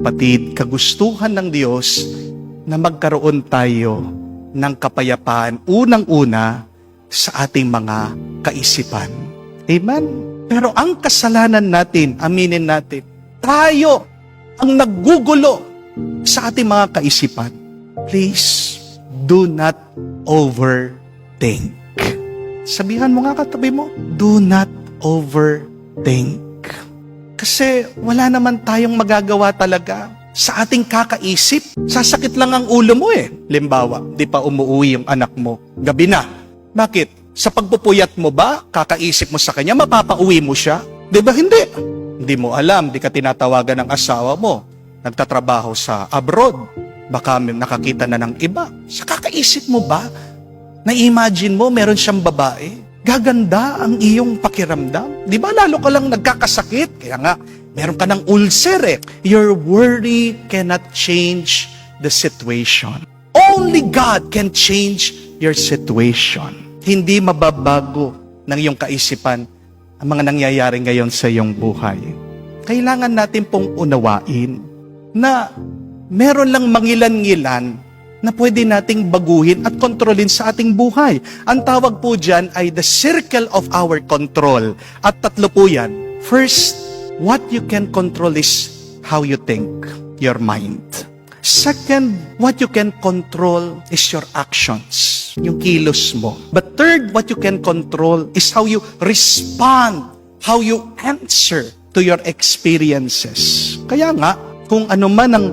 kapatid, kagustuhan ng Diyos na magkaroon tayo ng kapayapaan, unang-una sa ating mga kaisipan. Amen? Pero ang kasalanan natin, aminin natin, tayo ang naggugulo sa ating mga kaisipan. Please, do not overthink. Sabihan mo nga katabi mo, do not overthink. Kasi wala naman tayong magagawa talaga sa ating kakaisip. Sasakit lang ang ulo mo eh. Limbawa, di pa umuwi yung anak mo. Gabi na. Bakit? Sa pagpupuyat mo ba, kakaisip mo sa kanya, mapapauwi mo siya? Di ba hindi? Hindi mo alam, di ka tinatawagan ng asawa mo. Nagtatrabaho sa abroad. Baka nakakita na ng iba. Sa kakaisip mo ba, na-imagine mo meron siyang babae? Gaganda ang iyong pakiramdam. Di ba lalo ka lang nagkakasakit? Kaya nga, meron ka ng ulcer eh. Your worry cannot change the situation. Only God can change your situation. Hindi mababago ng iyong kaisipan ang mga nangyayari ngayon sa iyong buhay. Kailangan natin pong unawain na meron lang mangilan-ngilan na pwede nating baguhin at kontrolin sa ating buhay. Ang tawag po dyan ay the circle of our control. At tatlo po yan. First, what you can control is how you think, your mind. Second, what you can control is your actions, yung kilos mo. But third, what you can control is how you respond, how you answer to your experiences. Kaya nga, kung ano man ang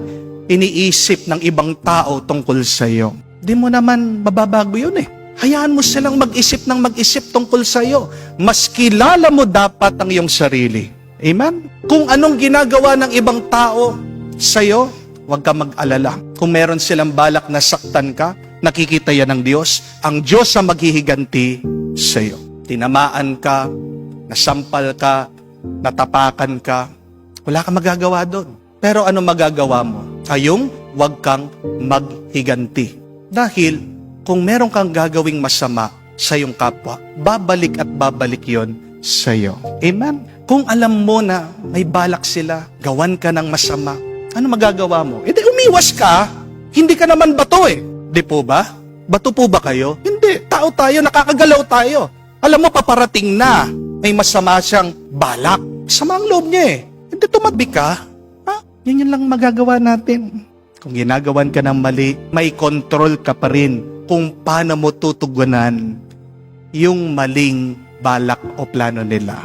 iniisip ng ibang tao tungkol sa iyo, di mo naman mababago yun eh. Hayaan mo silang mag-isip ng mag-isip tungkol sa iyo. Mas kilala mo dapat ang iyong sarili. Amen? Kung anong ginagawa ng ibang tao sa iyo, huwag ka mag-alala. Kung meron silang balak na saktan ka, nakikita yan ng Diyos. Ang Diyos ang maghihiganti sa iyo. Tinamaan ka, nasampal ka, natapakan ka, wala kang magagawa doon. Pero ano magagawa mo? Ayong wag kang maghiganti. Dahil kung meron kang gagawing masama sa iyong kapwa, babalik at babalik yon sa iyo. Amen? Kung alam mo na may balak sila, gawan ka ng masama, ano magagawa mo? E di umiwas ka, hindi ka naman bato eh. Di po ba? Bato po ba kayo? Hindi. Tao tayo, nakakagalaw tayo. Alam mo, paparating na. May masama siyang balak. Sama ang loob niya eh. Hindi tumabi ka. Yan lang magagawa natin. Kung ginagawan ka ng mali, may control ka pa rin kung paano mo tutugunan yung maling balak o plano nila.